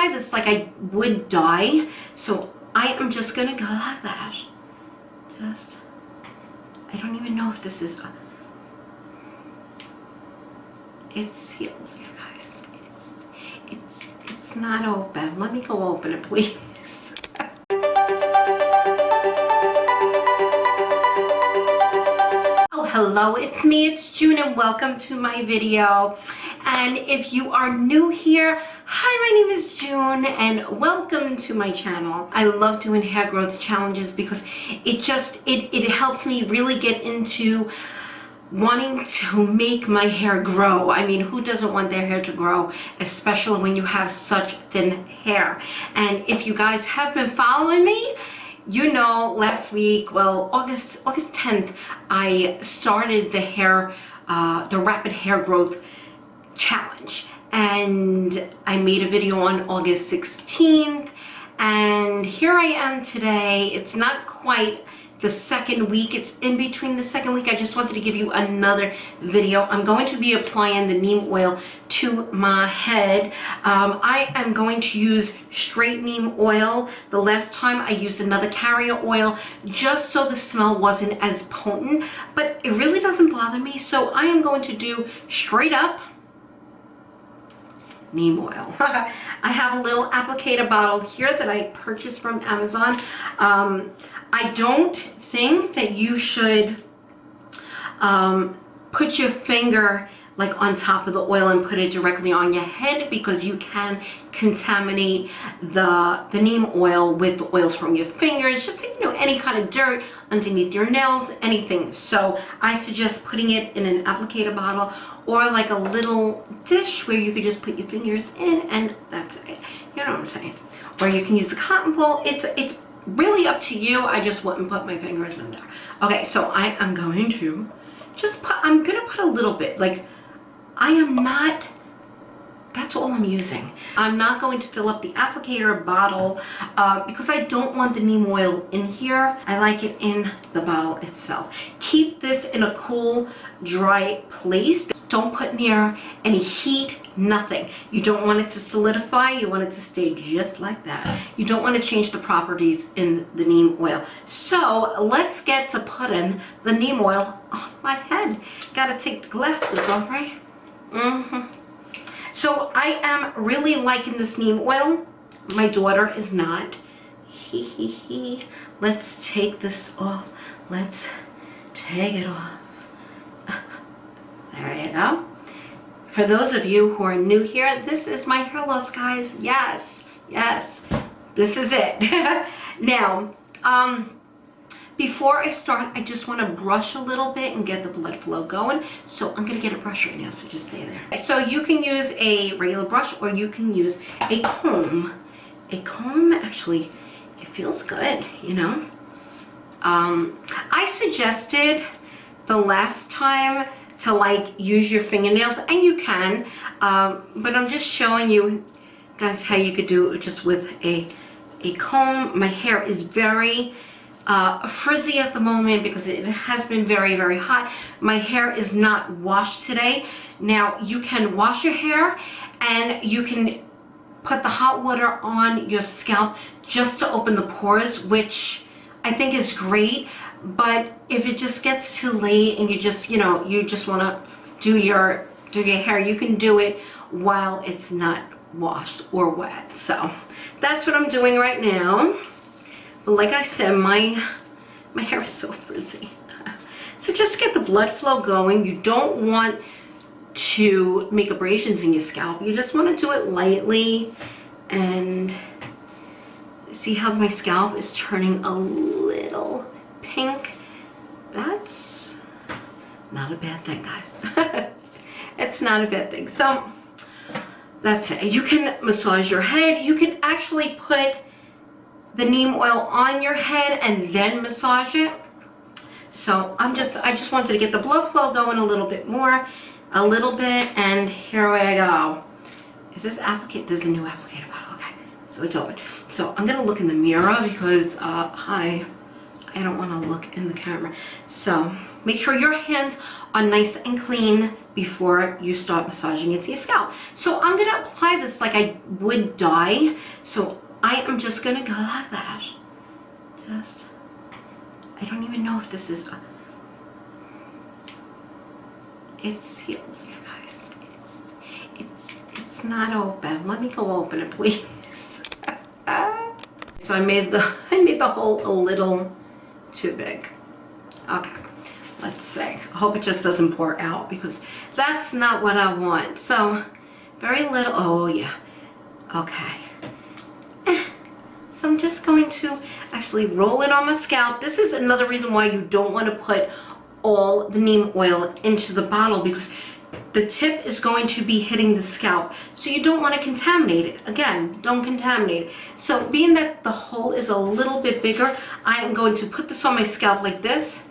apply this like I would dye. So I am just gonna go like that. Just, I don't even know if this is, it's sealed, you guys. It's not open. Let me go open it, please. Hello, it's me, it's June, and welcome to my video. And if you are new here, hi, my name is June and welcome to my channel. I love doing hair growth challenges because it helps me really get into wanting to make my hair grow. I mean, who doesn't want their hair to grow, especially when you have such thin hair? And if you guys have been following me, you know, last week, well, August 10th, I started the rapid hair growth challenge, and I made a video on August 16th, and here I am today. It's not quite the second week, it's in between the second week. I just wanted to give you another video. I'm going to be applying the neem oil to my head. I am going to use straight neem oil. The last time I used another carrier oil just so the smell wasn't as potent, but it really doesn't bother me. So I am going to do straight up neem oil. I have a little applicator bottle here that I purchased from Amazon. I don't think that you should put your finger like on top of the oil and put it directly on your head, because you can contaminate the neem oil with the oils from your fingers, just, you know, any kind of dirt underneath your nails, anything. So I suggest putting it in an applicator bottle or like a little dish where you could just put your fingers in and that's it. You know what I'm saying? Or you can use a cotton ball. It's really up to you. I just wouldn't put my fingers in there. Okay, so I am going to just put, I'm gonna put a little bit, like, I am not, that's all I'm using. I'm not going to fill up the applicator bottle because I don't want the neem oil in here. I like it in the bottle itself. Keep this in a cool, dry place. Don't put near any heat, nothing. You don't want it to solidify. You want it to stay just like that. You don't want to change the properties in the neem oil. So let's get to putting the neem oil on my head. Gotta take the glasses off, right? So I am really liking this neem oil. My daughter is not. Let's take this off. Let's take it off. There you go. For those of you who are new here, this is my hair loss, guys. Yes, this is it. Now, before I start, I just want to brush a little bit and get the blood flow going. So I'm going to get a brush right now, so just stay there. So you can use a regular brush or you can use a comb. A comb, actually, it feels good, you know. I suggested the last time to like use your fingernails, and you can, but I'm just showing you guys how you could do it just with a comb. My hair is very frizzy at the moment because it has been very, very hot. My hair is not washed today. Now you can wash your hair and you can put the hot water on your scalp just to open the pores, which I think is great. But if it just gets too late and you just, you know, you just want to do your hair, you can do it while it's not washed or wet. So that's what I'm doing right now. But like I said, my hair is so frizzy. So just get the blood flow going. You don't want to make abrasions in your scalp. You just want to do it lightly. And see how my scalp is turning a little pink? That's not a bad thing, guys. It's not a bad thing. So that's it. You can massage your head. You can actually put the neem oil on your head and then massage it. So I just wanted to get the blood flow going a little bit more, and here we go. Is this applicator? There's a new applicator bottle. Okay, so it's open. So I'm gonna look in the mirror because I don't want to look in the camera. So Make sure your hands are nice and clean before you start massaging into your scalp. So I'm gonna apply this like I would dye. So I am just gonna go like that. Just, I don't even know if this is, it's sealed, you guys. It's not open. Let me go open it, please. So I made the hole a little too big. Okay, let's see. I hope it just doesn't pour out because that's not what I want. So very little. Oh yeah. Okay. So I'm just going to actually roll it on my scalp. This is another reason why you don't want to put all the neem oil into the bottle, because the tip is going to be hitting the scalp. So you don't want to contaminate it. Again, don't contaminate it. So being that the hole is a little bit bigger, I am going to put this on my scalp like this,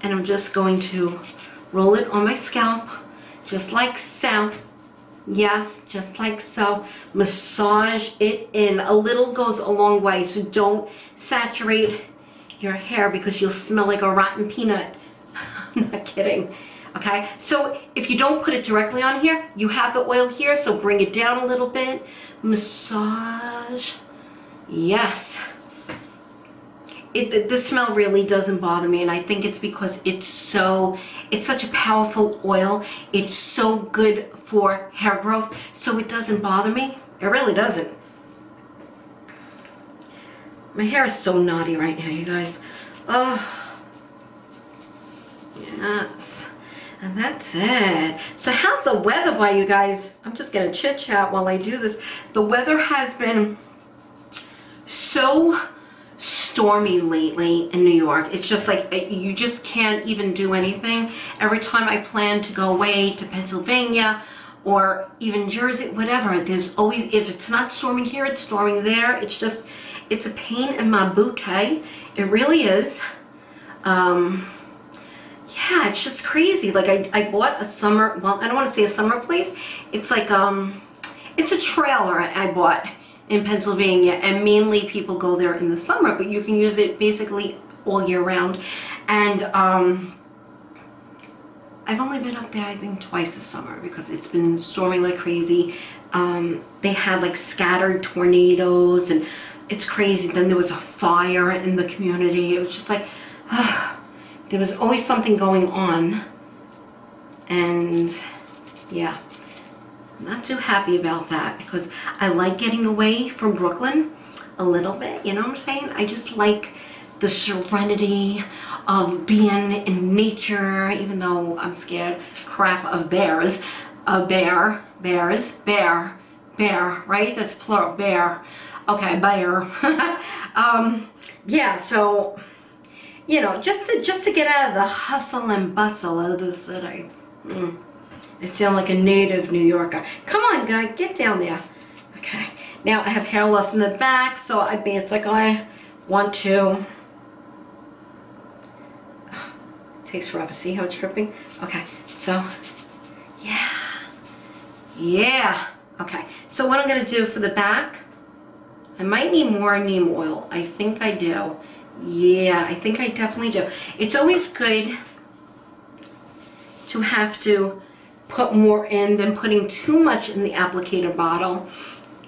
and I'm just going to roll it on my scalp, just like so. Yes, just like so. Massage it in. A little goes a long way, so don't saturate your hair because you'll smell like a rotten peanut. I'm not kidding. Okay, so if you don't put it directly on here, you have the oil here, so bring it down a little bit. Massage. Yes. The smell really doesn't bother me, and I think it's because it's such a powerful oil. It's so good for hair growth, so it doesn't bother me. It really doesn't. My hair is so knotty right now, you guys. Oh, yes. And that's it. So how's the weather by you guys? I'm just gonna chit chat while I do this. The weather has been so stormy lately in New York. It's just like you just can't even do anything. Every time I plan to go away to Pennsylvania or even Jersey, whatever, there's always, if it's not storming here, it's storming there. It's just, it's a pain in my booty. It really is. Yeah, it's just crazy. Like I bought a summer, well, I don't want to say a summer place. It's like, it's a trailer I bought in Pennsylvania, and mainly people go there in the summer, but you can use it basically all year round. And I've only been up there I think twice this summer because it's been storming like crazy. They had like scattered tornadoes and it's crazy. Then there was a fire in the community. It was just like there was always something going on, and yeah, not too happy about that because I like getting away from Brooklyn a little bit, you know what I'm saying? I just like the serenity of being in nature, even though I'm scared crap of bears. Bear, right? That's plural, bear. Okay, bear. Yeah, so, you know, just to get out of the hustle and bustle of the city. I sound like a native New Yorker. Come on, guy, get down there. Okay, now I have hair loss in the back, so I basically want to, it takes forever, see how it's dripping? Okay, so, yeah, okay. So what I'm gonna do for the back, I might need more neem oil. I think I do. Yeah, I think I definitely do. It's always good to have to put more in than putting too much in the applicator bottle,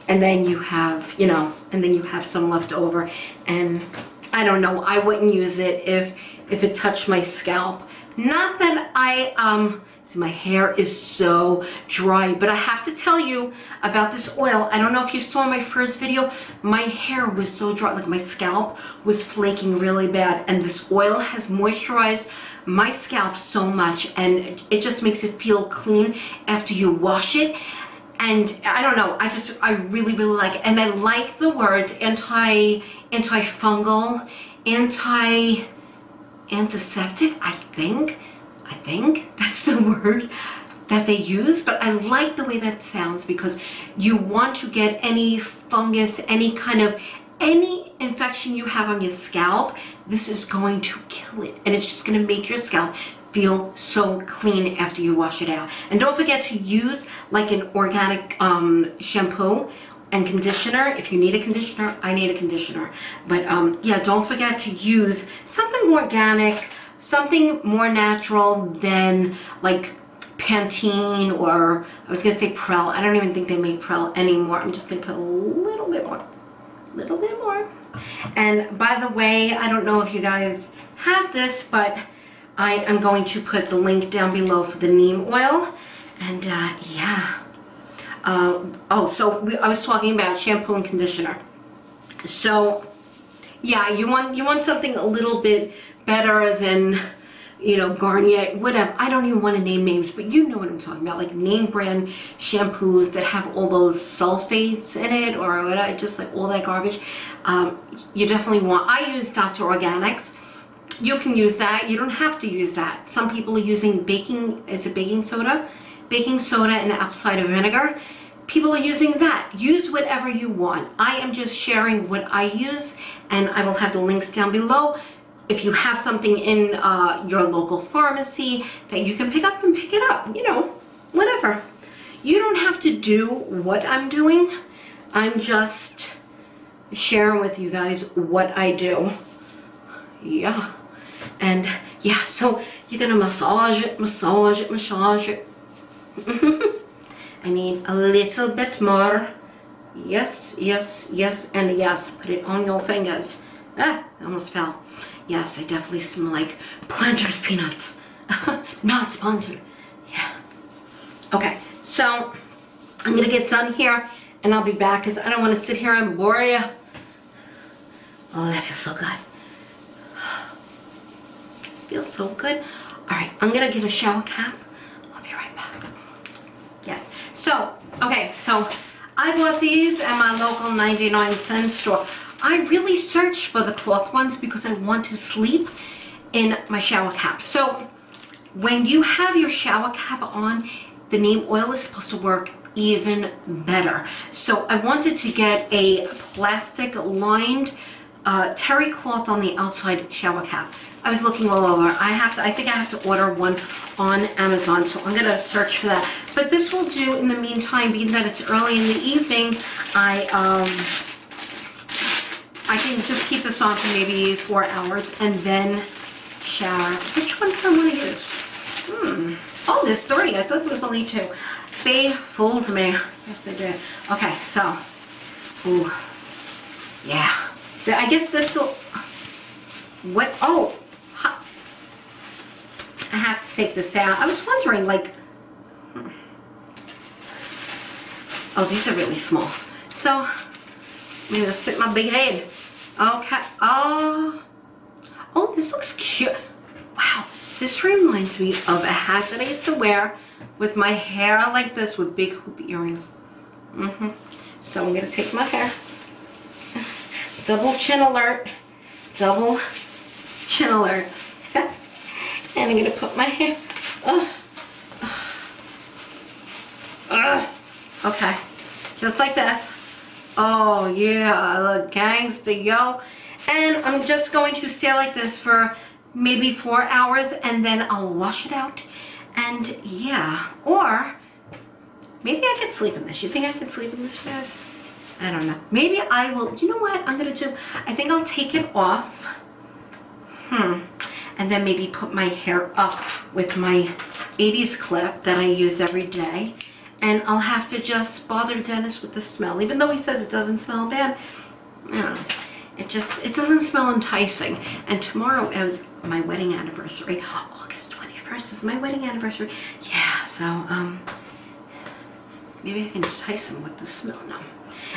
and then you have, you know, and then you have some left over. And I don't know, I wouldn't use it if it touched my scalp. Not that I see, my hair is so dry, but I have to tell you about this oil. I don't know if you saw my first video, my hair was so dry, like my scalp was flaking really bad, and this oil has moisturized my scalp so much, and it just makes it feel clean after you wash it. And I don't know, I really like it. And I like the words antifungal, antiseptic, I think that's the word that they use, but I like the way that sounds because you want to get any fungus, any infection you have on your scalp. This is going to kill it, and it's just going to make your scalp feel so clean after you wash it out. And don't forget to use like an organic shampoo and conditioner. If you need a conditioner, I need a conditioner, but yeah, don't forget to use something organic, something more natural than like Pantene, or I was gonna say Prel. I don't even think they make Prel anymore. I'm just gonna put a little bit more. And by the way, I don't know if you guys have this, but I am going to put the link down below for the neem oil. And yeah. I was talking about shampoo and conditioner. So yeah, you want something a little bit better than, you know, Garnier, whatever. I don't even want to name names, but you know what I'm talking about, like name brand shampoos that have all those sulfates in it, or whatever, just like all that garbage. You definitely want, I use Dr. Organics. You can use that. You don't have to use that. Some people are using baking soda and apple cider vinegar. People are using that. Use whatever you want. I am just sharing what I use, and I will have the links down below. If you have something in your local pharmacy that you can pick up, and pick it up, you know, whatever. You don't have to do what I'm doing. I'm just sharing with you guys what I do. Yeah. And yeah, so you're gonna massage it. I need a little bit more. Yes, yes, yes, and yes. Put it on your fingers. Ah, I almost fell. Yes, I definitely smell like Planters peanuts. Not sponsored. Yeah. Okay, so I'm gonna get done here, and I'll be back because I don't want to sit here and bore you. Oh, that feels so good. Feels so good. All right, I'm gonna get a shower cap. I'll be right back. Yes. So, okay, so I bought these at my local 99-cent store. I really searched for the cloth ones because I want to sleep in my shower cap. So when you have your shower cap on, the neem oil is supposed to work even better. So I wanted to get a plastic lined terry cloth on the outside shower cap. I was looking all over. I think I have to order one on Amazon, so I'm gonna search for that. But this will do in the meantime, being that it's early in the evening. I can just keep this on for maybe 4 hours and then shower. Which one do I want to use? Oh, there's 3. I thought there was only 2. They fooled me. Yes, they did. Okay, so, ooh, yeah. I guess this will. What? Oh, I have to take this out. I was wondering, like, oh, these are really small. So, maybe it'll fit my big head. Okay. Oh, this looks cute. Wow, this reminds me of a hat that I used to wear with my hair like this with big hoop earrings. So I'm gonna take my hair. Double chin alert. Double chin alert. And I'm gonna put my hair. Okay, just like this. Oh yeah, I look gangsta, yo. And I'm just going to stay like this for maybe 4 hours, and then I'll wash it out. And yeah, or maybe I could sleep in this. You think I could sleep in this, guys? I don't know. Maybe I will. You know what I'm gonna do? I think I'll take it off. And then maybe put my hair up with my 80s clip that I use every day. And I'll have to just bother Dennis with the smell. Even though he says it doesn't smell bad, I don't know. It doesn't smell enticing. And tomorrow is my wedding anniversary. August 21st is my wedding anniversary. Yeah, so maybe I can entice him with the smell. No.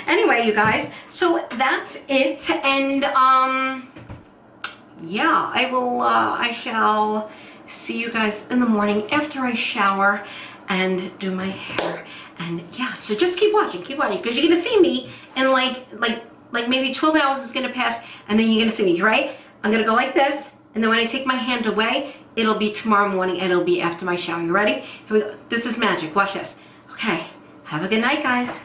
Anyway, you guys, so that's it. And yeah, I shall see you guys in the morning after I shower and do my hair. And yeah, so just keep watching, because you're gonna see me in like maybe 12 hours is gonna pass, and then you're gonna see me, right? I'm gonna go like this, and then when I take my hand away, it'll be tomorrow morning, and it'll be after my shower. You ready? Here we go. This is magic. Watch this. Okay. Have a good night, guys.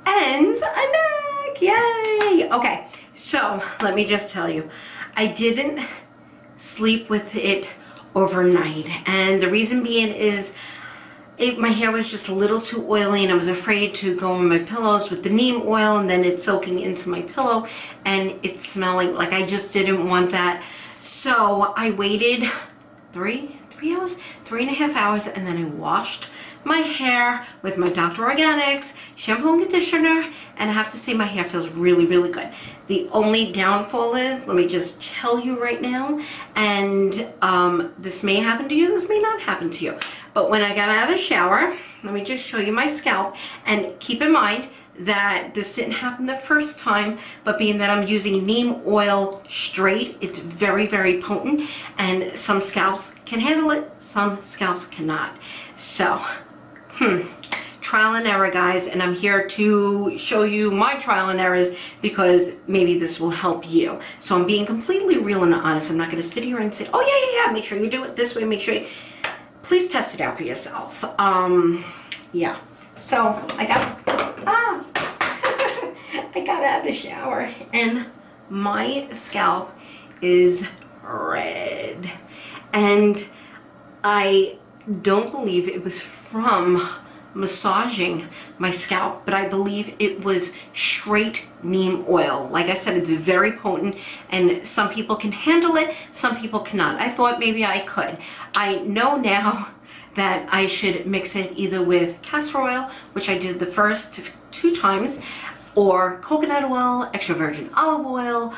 And I'm back. Yay. Okay. So let me just tell you, I didn't sleep with it overnight, and the reason being is my hair was just a little too oily, and I was afraid to go on my pillows with the neem oil, and then it's soaking into my pillow and it's smelling like I just didn't want that. So I waited 3.5 hours, and then I washed my hair with my Dr. Organics shampoo and conditioner, and I have to say my hair feels really, really good. The only downfall is, let me just tell you right now, and this may happen to you, this may not happen to you, but when I got out of the shower, let me just show you my scalp, and keep in mind that this didn't happen the first time, but being that I'm using neem oil straight, it's very, very potent, and some scalps can handle it, some scalps cannot. So, trial and error, guys, and I'm here to show you my trial and errors because maybe this will help you. So I'm being completely real and honest. I'm not going to sit here and say, oh yeah, make sure you do it this way, make sure you... Please test it out for yourself. Yeah. So I got out of the shower and my scalp is red, and I don't believe it was from massaging my scalp, but I believe it was straight neem oil. Like I said, it's very potent, and some people can handle it, some people cannot. I thought maybe I could. I know now that I should mix it either with castor oil, which I did the first 2 times, or coconut oil, extra virgin olive oil,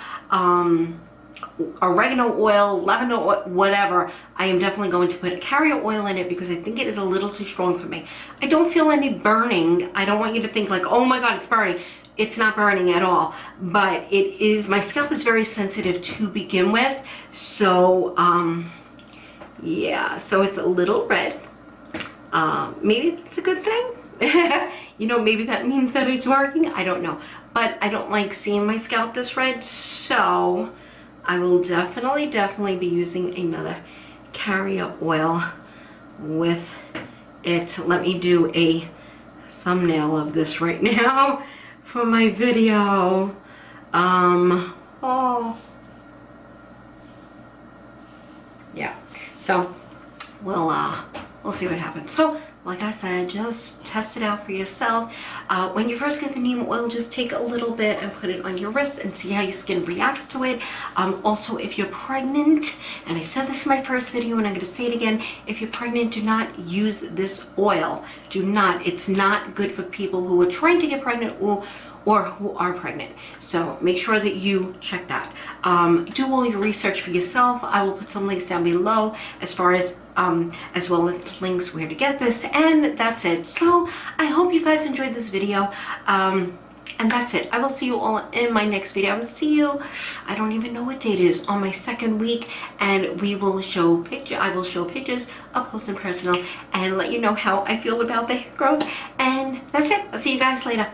oregano oil, lavender oil, whatever. I am definitely going to put carrier oil in it because I think it is a little too strong for me. I don't feel any burning. I don't want you to think like, oh my God, it's burning. It's not burning at all, but it is, my scalp is very sensitive to begin with. So, yeah, so it's a little red. Maybe that's a good thing. You know, maybe that means that it's working. I don't know, but I don't like seeing my scalp this red, so I will definitely be using another carrier oil with it. Let me do a thumbnail of this right now for my video. Oh yeah, so we'll see what happens. So like I said, just test it out for yourself. When you first get the neem oil, just take a little bit and put it on your wrist and see how your skin reacts to it. Also, if you're pregnant, and I said this in my first video and I'm going to say it again, if you're pregnant, do not use this oil. Do not. It's not good for people who are trying to get pregnant or who are pregnant. So make sure that you check that. Do all your research for yourself. I will put some links down below as well as links where to get this, and that's it. So I hope you guys enjoyed this video, and that's it. I will see you all in my next video. I will see you, I don't even know what date it is, on my 2nd week, and we will show I will show pictures up close and personal and let you know how I feel about the hair growth, and that's it. I'll see you guys later.